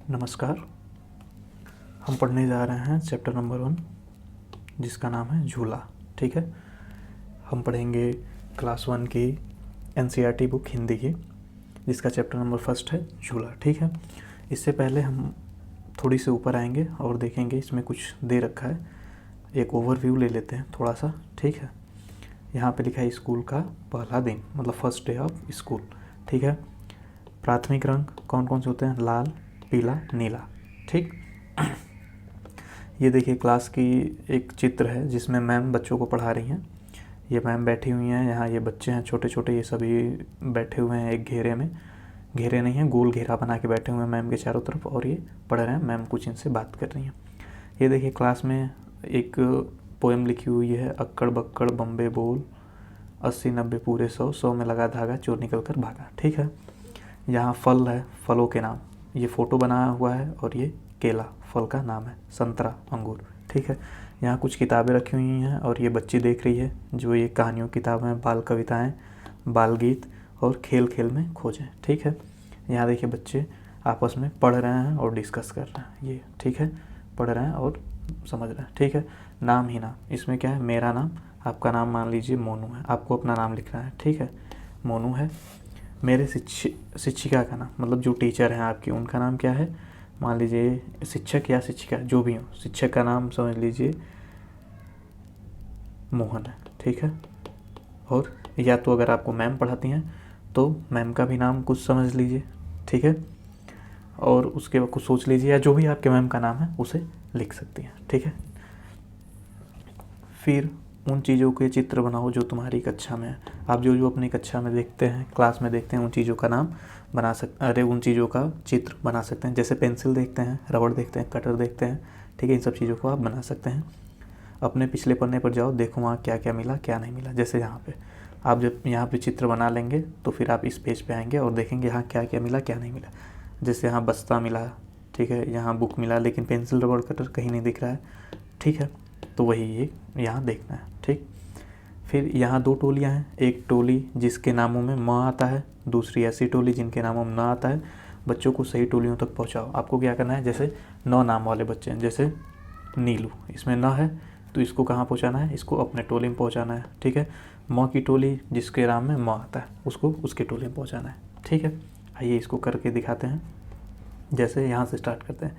नमस्कार। हम पढ़ने जा रहे हैं चैप्टर नंबर 1 जिसका नाम है झूला। ठीक है, हम पढ़ेंगे क्लास 1 की एनसीईआरटी बुक हिंदी की जिसका चैप्टर नंबर 1 है झूला। ठीक है, इससे पहले हम थोड़ी से ऊपर आएंगे और देखेंगे इसमें कुछ दे रखा है। एक ओवरव्यू ले लेते हैं थोड़ा सा। ठीक है, यहाँ पे लिखा है स्कूल का पहला दिन, मतलब फर्स्ट डे ऑफ स्कूल। ठीक है, प्राथमिक रंग कौन कौन से होते हैं? लाल, पीला, नीला। ठीक, ये देखिए क्लास की एक चित्र है जिसमें मैम बच्चों को पढ़ा रही हैं। ये मैम बैठी हुई हैं, यहाँ ये बच्चे हैं छोटे छोटे, ये सभी बैठे हुए हैं एक घेरे में। घेरे नहीं है, गोल घेरा बना के बैठे हुए हैं मैम के चारों तरफ और ये पढ़ रहे हैं। मैम कुछ इनसे बात कर रही हैं। ये देखिए क्लास में एक पोएम लिखी हुई है, अक्कड़ बक्कड़ बम्बे बोल, 80-90 पूरे 100 में लगा धागा चोर निकल कर भागा। ठीक है, यहाँ फल है, फलों के नाम, ये फ़ोटो बनाया हुआ है और ये केला फल का नाम है, संतरा, अंगूर। ठीक है, यहाँ कुछ किताबें रखी हुई हैं और ये बच्ची देख रही है जो ये कहानियों किताबें हैं, बाल कविताएं, बाल गीत और खेल खेल में खोजें। ठीक है, यहाँ देखिए बच्चे आपस में पढ़ रहे हैं और डिस्कस कर रहे हैं। ये ठीक है, पढ़ रहे हैं और समझ रहे हैं। ठीक है, नाम ही नाम, इसमें क्या है? मेरा नाम, आपका नाम मान लीजिए मोनू है, आपको अपना नाम लिखना है। ठीक है, मोनू है। मेरे शिक्षिका का नाम, मतलब जो टीचर हैं आपकी, उनका नाम क्या है? मान लीजिए शिक्षक या शिक्षिका जो भी हो, शिक्षक का नाम समझ लीजिए मोहन है। ठीक है, और या तो अगर आपको मैम पढ़ाती हैं तो मैम का भी नाम कुछ समझ लीजिए। ठीक है, और उसके बाद कुछ सोच लीजिए, या जो भी आपके मैम का नाम है उसे लिख सकती हैं। ठीक है, फिर उन चीज़ों के चित्र बनाओ जो तुम्हारी कक्षा में है। आप जो जो अपनी कक्षा में देखते हैं, क्लास में देखते हैं, उन चीज़ों का नाम बना उन चीज़ों का चित्र बना सकते हैं। जैसे पेंसिल देखते हैं, रबड़ देखते हैं, कटर देखते हैं। ठीक है, इन सब चीज़ों को आप बना सकते हैं। अपने पिछले पन्ने पर जाओ, देखो वहाँ क्या क्या मिला क्या नहीं मिला। जैसे यहाँ पे आप जब यहाँ पे चित्र बना लेंगे तो फिर आप इस पेज पे आएंगे और देखेंगे यहाँ क्या क्या मिला क्या नहीं मिला। जैसे यहाँ बस्ता मिला, ठीक है, यहाँ बुक मिला, लेकिन पेंसिल रबड़ कटर कहीं नहीं दिख रहा है। ठीक है, तो वही ये यहाँ देखना है। ठीक, फिर यहाँ 2 टोलियाँ हैं, एक टोली जिसके नामों में म आता है, दूसरी ऐसी टोली जिनके नामों में न आता है। बच्चों को सही टोलियों तक पहुँचाओ। आपको क्या करना है? जैसे 9 नाम वाले बच्चे हैं, जैसे नीलू, इसमें न है तो इसको कहाँ पहुँचाना है? इसको अपने टोली में पहुँचाना है। ठीक है, म की टोली जिसके नाम में म आता है उसको उसके टोली में पहुँचाना है। ठीक है, आइए इसको करके दिखाते हैं। जैसे यहाँ से स्टार्ट करते हैं।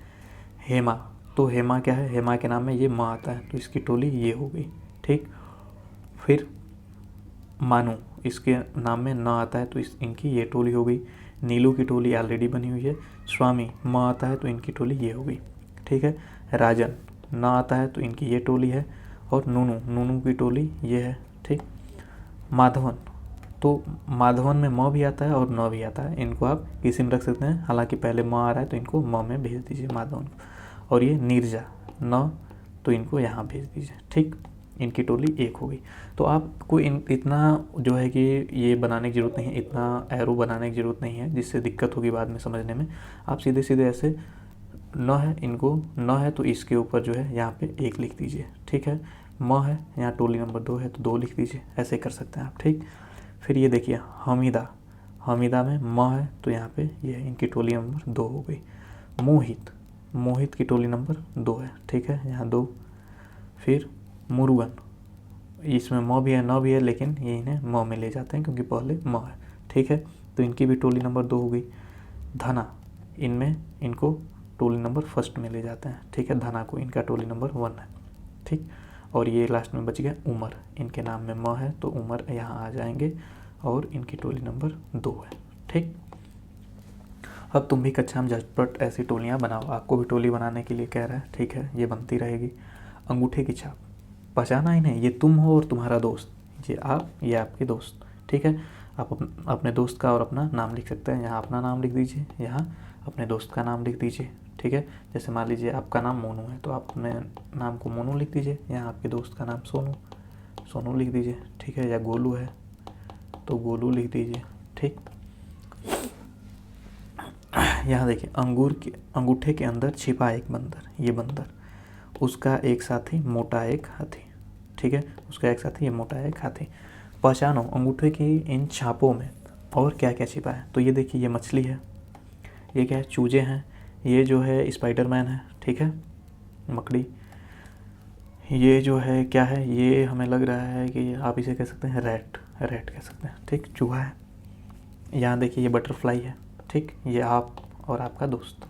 हेमा, तो हेमा क्या है? हेमा के नाम में ये माँ आता है तो इसकी टोली ये हो गई। ठीक, फिर मानू, इसके नाम में ना आता है तो इनकी ये टोली हो गई। नीलू की टोली ऑलरेडी बनी हुई है। स्वामी माँ आता है तो इनकी टोली ये हो गई। ठीक है, राजन ना आता है तो इनकी ये टोली है। और नूनू, नूनू की टोली ये है। ठीक, माधवन, तो माधवन में म भी आता है और न भी आता है, इनको आप किसी में रख सकते हैं। हालांकि पहले म आ रहा है तो इनको म में भेज दीजिए माधवन को। और ये नीरजा न, तो इनको यहाँ भेज दीजिए। ठीक, इनकी टोली एक हो गई। तो आपको इतना जो है कि ये बनाने की ज़रूरत नहीं है, इतना एरो बनाने की ज़रूरत नहीं है जिससे दिक्कत होगी बाद में समझने में। आप सीधे सीधे ऐसे न है, इनको न है तो इसके ऊपर जो है यहाँ पे 1 लिख दीजिए। ठीक है, म है, यहाँ टोली नंबर 2 है तो 2 लिख दीजिए। ऐसे कर सकते हैं आप। ठीक, फिर ये देखिए हमीदा, हमीदा में म है तो यहाँ पे ये इनकी टोली नंबर 2 हो गई। मोहित, मोहित की टोली नंबर 2 है। ठीक है, यहाँ 2। फिर मुरुगन, इसमें म भी है न भी है, लेकिन ये इन्हें म में ले जाते हैं क्योंकि पहले म है। ठीक है, तो इनकी भी टोली नंबर 2 हो गई। धना, इनमें इनको टोली नंबर 1 में ले जाते हैं। ठीक है, धना को इनका टोली नंबर 1 है। ठीक, और ये लास्ट में बच गया उमर, इनके नाम में म है तो उमर यहाँ आ जाएंगे और इनकी टोली नंबर 2 है। ठीक, अब तुम भी कक्षा में झटपट ऐसी टोलियाँ बनाओ। आपको भी टोली बनाने के लिए कह रहा है। ठीक है, ये बनती रहेगी। अंगूठे की छाप, पहचाना इन्हें? ये तुम हो और तुम्हारा दोस्त, ये आप, ये आपके दोस्त। ठीक है, आप अपने दोस्त का और अपना नाम लिख सकते हैं। यहाँ अपना नाम लिख दीजिए, यहाँ अपने दोस्त का नाम लिख दीजिए। ठीक है, जैसे मान लीजिए आपका नाम मोनू है तो आप अपने नाम को मोनू लिख दीजिए। यहाँ आपके दोस्त का नाम सोनू, सोनू लिख दीजिए। ठीक है, या गोलू है तो गोलू लिख दीजिए। ठीक, यहाँ देखिए अंगूठे के अंदर छिपा एक बंदर, ये बंदर, उसका एक साथी मोटा एक हाथी। ठीक है, उसका एक साथी ये मोटा एक हाथी। पहचानो अंगूठे की इन छापों में और क्या क्या छिपा है। तो ये देखिए ये मछली है, ये क्या है? चूजे हैं, ये जो है स्पाइडरमैन है, ठीक है, मकड़ी। ये जो है क्या है, ये हमें लग रहा है कि आप इसे कह सकते हैं रैट, रैट कह सकते हैं, ठीक, चूहा है। यहाँ देखिए ये बटरफ्लाई है, ठीक, ये आप और आपका दोस्त।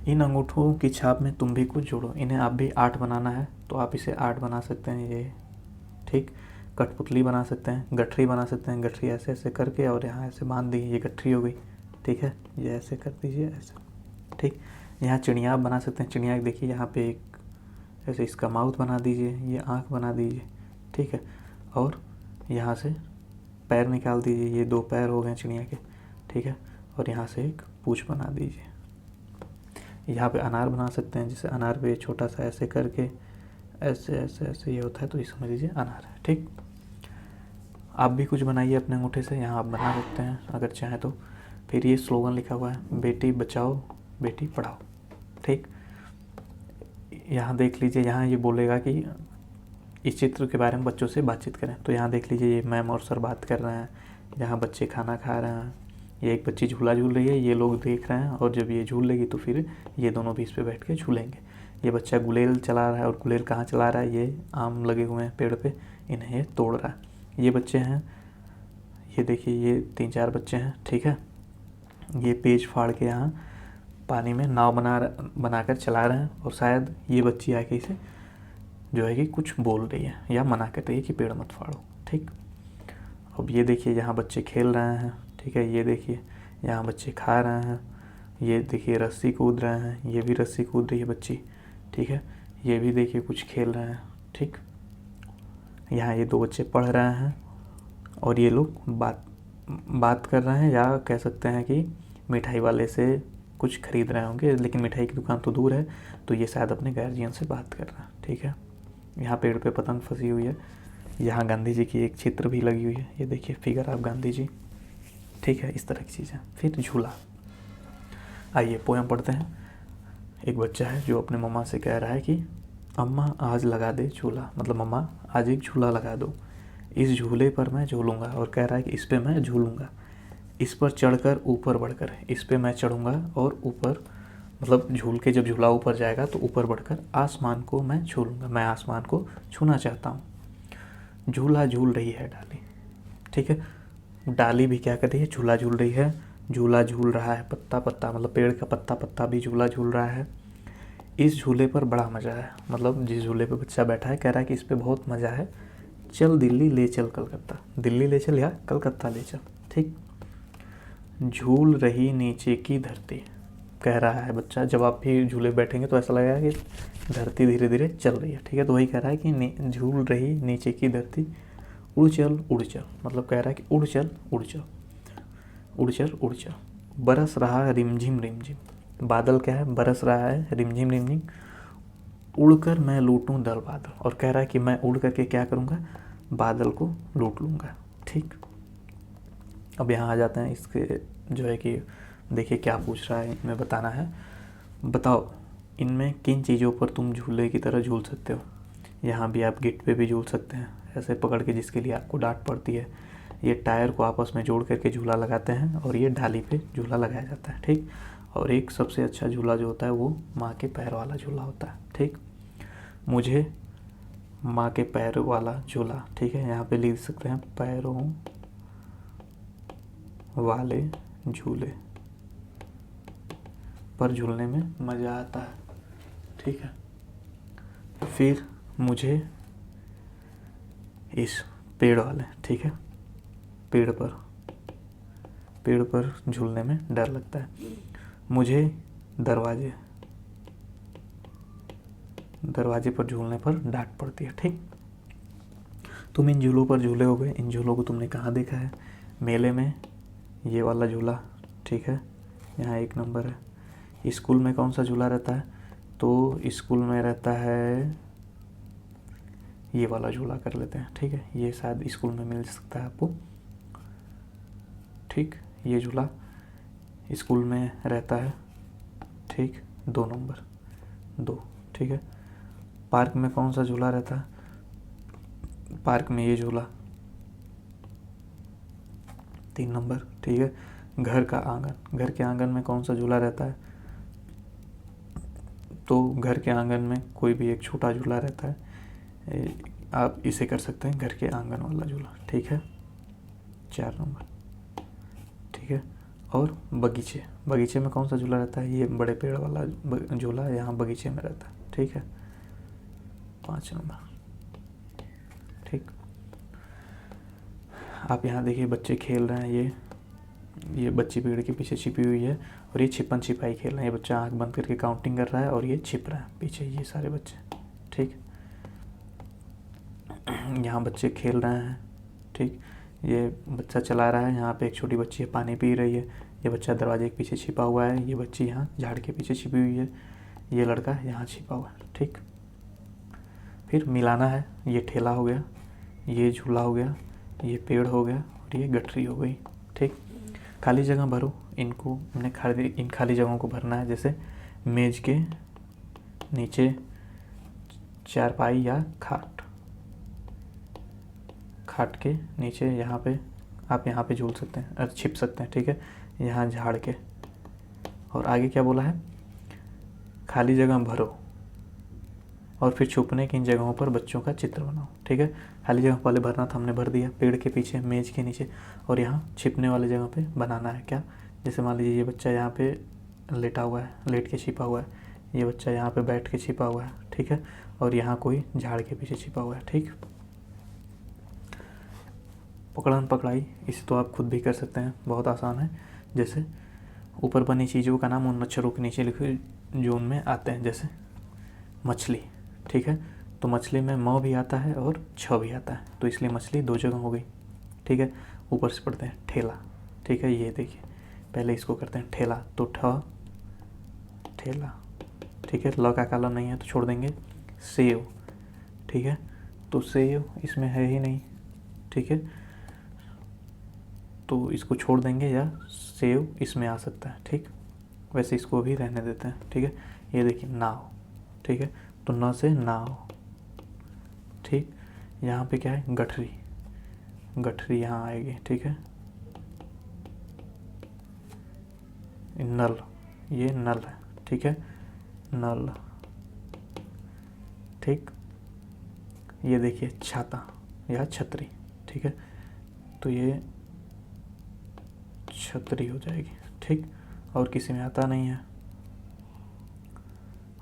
इन अंगूठों की छाप में तुम भी कुछ जोड़ो, इन्हें आप भी आर्ट बनाना है तो आप इसे आर्ट बना सकते हैं, ये ठीक। कठपुतली बना सकते हैं, गठरी बना सकते हैं, गठरी ऐसे ऐसे करके और यहाँ ऐसे बांध दी, ये गठरी हो गई, ठीक है। ये ऐसे कर दीजिए, ऐसे, ठीक। यहाँ चिड़िया आप बना सकते हैं, चिड़िया देखिए यहाँ पे एक ऐसे इसका माउथ बना दीजिए, ये आँख बना दीजिए, ठीक है। और यहाँ से पैर निकाल दीजिए, ये 2 पैर हो गए चिड़िया के, ठीक है। और यहाँ से एक पूँछ बना दीजिए। यहाँ पे अनार बना सकते हैं, जैसे अनार पे छोटा सा ऐसे करके ऐसे ऐसे ऐसे ये होता है, तो ये समझ लीजिए अनार है, ठीक। आप भी कुछ बनाइए अपने अंगूठे से, यहाँ आप बना सकते हैं अगर चाहें तो। फिर ये स्लोगन लिखा हुआ है, बेटी बचाओ बेटी पढ़ाओ, ठीक। यहाँ देख लीजिए, यहाँ ये बोलेगा कि इस चित्र के बारे में बच्चों से बातचीत करें, तो यहाँ देख लीजिए ये मैम और सर बात कर रहे हैं, यहाँ बच्चे खाना खा रहे हैं, ये एक बच्ची झूला झूल रही है, ये लोग देख रहे हैं, और जब ये झूल लेगी तो फिर ये दोनों भी इस पे बैठ के झूलेंगे। ये बच्चा गुलेल चला रहा है, और गुलेल कहाँ चला रहा है, ये आम लगे हुए हैं पेड़ पे, इन्हें ये तोड़ रहा है। ये बच्चे हैं, ये देखिए ये 3-4 बच्चे हैं, ठीक है। ये पेज फाड़ के यहाँ पानी में नाव बनाकर चला रहे हैं, और शायद ये बच्ची आके इसे जो है कि कुछ बोल रही है या मना कर रही है कि पेड़ मत फाड़ो, ठीक। अब ये देखिए यहाँ बच्चे खेल रहे हैं, ठीक है। ये देखिए यहाँ बच्चे खा रहे हैं, ये देखिए रस्सी कूद रहे हैं, ये भी रस्सी कूद रही है बच्ची, ठीक है। ये भी देखिए कुछ खेल रहे हैं, ठीक। यहाँ ये 2 बच्चे पढ़ रहे हैं, और ये लोग बात कर रहे हैं, या कह सकते हैं कि मिठाई वाले से कुछ खरीद रहे होंगे, लेकिन मिठाई की दुकान तो दूर है, तो ये शायद अपने गार्जियन से बात कर रहे हैं, ठीक है। यहाँ पेड़ पे पतंग फंसी हुई है, यहाँ गांधी जी की एक चित्र भी लगी हुई है, ये देखिए फिगर ऑफ गांधी जी, ठीक है। इस तरह की चीज़ें। फिर झूला, आइए पोएम पढ़ते हैं। एक बच्चा है जो अपने मम्मा से कह रहा है कि अम्मा आज लगा दे झूला, मतलब मम्मा आज एक झूला लगा दो, इस झूले पर मैं झूलूंगा, और कह रहा है कि इस पे मैं झूलूंगा, इस पर चढ़कर ऊपर बढ़कर, इस पे मैं चढ़ूंगा और ऊपर, मतलब झूल के जब झूला ऊपर जाएगा तो ऊपर बढ़कर आसमान को मैं झूलूंगा, मैं आसमान को छूना चाहता हूँ। झूला झूल रही है डाली, ठीक है। डाली भी क्या कर रही है, झूला झूल रही है, झूला झूल रहा है पत्ता पत्ता, मतलब पेड़ का पत्ता पत्ता भी झूला झूल रहा है। इस झूले पर बड़ा मज़ा है, मतलब जिस झूले पे बच्चा बैठा है कह रहा है कि इस पे बहुत मज़ा है, चल दिल्ली ले चल कलकत्ता, दिल्ली ले चल या कलकत्ता ले चल, ठीक। झूल रही नीचे की धरती, कह रहा है बच्चा, जब आप भी झूले बैठेंगे तो ऐसा लगेगा कि धरती धीरे धीरे चल रही है, ठीक है। तो वही कह रहा है कि झूल रही नीचे की धरती, उड़ चल उड़ चल, मतलब कह रहा है कि उड़ चल उड़ चल, उड़ चल उड़ चल। बरस रहा है रिमझिम रिमझिम, बादल क्या है, बरस रहा है रिमझिम रिमझिम, उड़कर मैं लूटूं दल बादल, और कह रहा है कि मैं उड़ करके क्या करूँगा, बादल को लूट लूँगा, ठीक। अब यहाँ आ जाते हैं इसके जो है कि देखिए क्या पूछ रहा है, इनमें बताना है, बताओ इनमें किन चीज़ों पर तुम झूले की तरह झूल सकते हो। यहाँ भी आप गिट पे भी झूल सकते हैं, ऐसे पकड़ के, जिसके लिए आपको डांट पड़ती है। ये टायर को आपस में जोड़ करके झूला लगाते हैं, और ये ढाली पे झूला लगाया जाता है, ठीक। और एक सबसे अच्छा झूला जो होता है वो माँ के पैर वाला झूला होता है, ठीक। मुझे माँ के पैर वाला झूला, ठीक है, यहाँ पे लिख सकते हैं पैरों वाले झूले पर झूलने में मज़ा आता है, ठीक है। फिर मुझे इस पेड़ वाले, ठीक है, पेड़ पर झूलने में डर लगता है। मुझे दरवाजे पर झूलने पर डांट पड़ती है, ठीक। तुम इन झूलों पर झूले हो गए, इन झूलों को तुमने कहाँ देखा है, मेले में, ये वाला झूला, ठीक है, यहाँ 1 नंबर है। स्कूल में कौन सा झूला रहता है, तो स्कूल में रहता है ये वाला झूला कर लेते हैं, ठीक है, ये शायद स्कूल में मिल सकता है आपको, ठीक। ये झूला स्कूल में रहता है, ठीक, 2 नंबर 2, ठीक है। पार्क में कौन सा झूला रहता है, पार्क में ये झूला 3 नंबर, ठीक है। घर का आंगन, घर के आंगन में कौन सा झूला रहता है? तो घर के आंगन में कोई भी एक छोटा झूला रहता है, आप इसे कर सकते हैं घर के आंगन वाला झूला। ठीक है, 4 नंबर। ठीक है, और बगीचे, बगीचे में कौन सा झूला रहता है? ये बड़े पेड़ वाला झूला यहाँ बगीचे में रहता है। ठीक है, 5 नंबर। ठीक, आप यहाँ देखिए बच्चे खेल रहे हैं, ये बच्ची पेड़ के पीछे छिपी हुई है और ये छिपन छिपाई खेल रहे हैं। ये बच्चा आंख बंद करके काउंटिंग कर रहा है और ये छिप रहा है पीछे, ये सारे बच्चे। ठीक, यहाँ बच्चे खेल रहे हैं। ठीक, ये बच्चा चला रहा है, यहाँ पे एक छोटी बच्ची है पानी पी रही है, ये बच्चा दरवाजे के पीछे छिपा हुआ है, ये बच्ची यहाँ झाड़ के पीछे छिपी हुई है, ये लड़का यहाँ छिपा हुआ है। ठीक, फिर मिलाना है, ये ठेला हो गया, ये झूला हो गया, ये पेड़ हो गया और ये गठरी हो गई। ठीक, खाली जगह भरो, इनको इन खाली जगहों को भरना है। जैसे मेज के नीचे चारपाई या खाट के नीचे यहाँ पे आप यहाँ पे झूल सकते हैं, छिप सकते हैं। ठीक है, यहाँ झाड़ के। और आगे क्या बोला है? खाली जगह भरो और फिर छुपने की इन जगहों पर बच्चों का चित्र बनाओ। ठीक है, खाली जगह पहले भरना था, हमने भर दिया, पेड़ के पीछे, मेज के नीचे, और यहाँ छिपने वाली जगह पे बनाना है क्या? जैसे मान लीजिए ये बच्चा यहाँ पे लेटा हुआ है, लेट के छिपा हुआ है, ये बच्चा यहाँ पे बैठ के छिपा हुआ है। ठीक है, और यहाँ कोई झाड़ के पीछे छिपा हुआ है। ठीक, पकड़न पकड़ाई, इसे तो आप खुद भी कर सकते हैं, बहुत आसान है। जैसे ऊपर बनी चीज़ों का नाम उन अक्षरों के नीचे लिखे जो उनमें आते हैं। जैसे मछली। ठीक है, तो मछली में म भी आता है और छ भी आता है, तो इसलिए मछली 2 जगह हो गई। ठीक है, ऊपर से पढ़ते हैं ठेला। ठीक है, ये देखिए पहले इसको करते हैं ठेला, तो ठेला। ठीक है, ल का काला नहीं है तो छोड़ देंगे। सेव। ठीक है, तो सेव इसमें है ही नहीं। ठीक है, तो इसको छोड़ देंगे, या सेव इसमें आ सकता है। ठीक, वैसे इसको भी रहने देते हैं। ठीक है, ये देखिए नाव। ठीक है, तो न से नाव। ठीक, यहाँ पे क्या है? गठरी, गठरी यहाँ आएगी। ठीक है, नल, ये नल है। ठीक है, नल। ठीक, ये देखिए छाता या छतरी। ठीक है, तो ये छतरी हो जाएगी। ठीक, और किसी में आता नहीं है।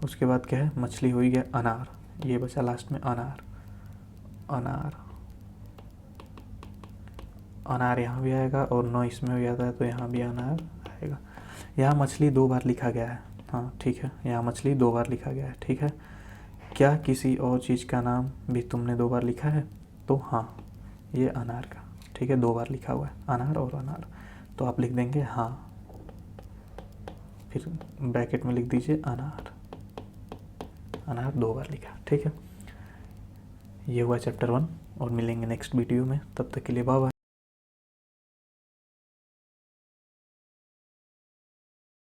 उसके बाद क्या है? मछली हो गया अनार, ये बचा लास्ट में अनार। अनार यहाँ भी आएगा और 9 इसमें भी आता है, तो यहाँ भी अनार आएगा। यहाँ मछली 2 बार लिखा गया है। हाँ ठीक है, यहाँ मछली 2 बार लिखा गया है। ठीक है, क्या किसी और चीज़ का नाम भी तुमने 2 बार लिखा है? तो हाँ, ये अनार का। ठीक है, 2 बार लिखा हुआ है, अनार और अनार, तो आप लिख देंगे हाँ, फिर ब्रैकेट में लिख दीजिए अनार। अनार 2 बार लिखा। ठीक है, ये हुआ चैप्टर 1 और मिलेंगे नेक्स्ट वीडियो में। तब तक के लिए बाय बाय।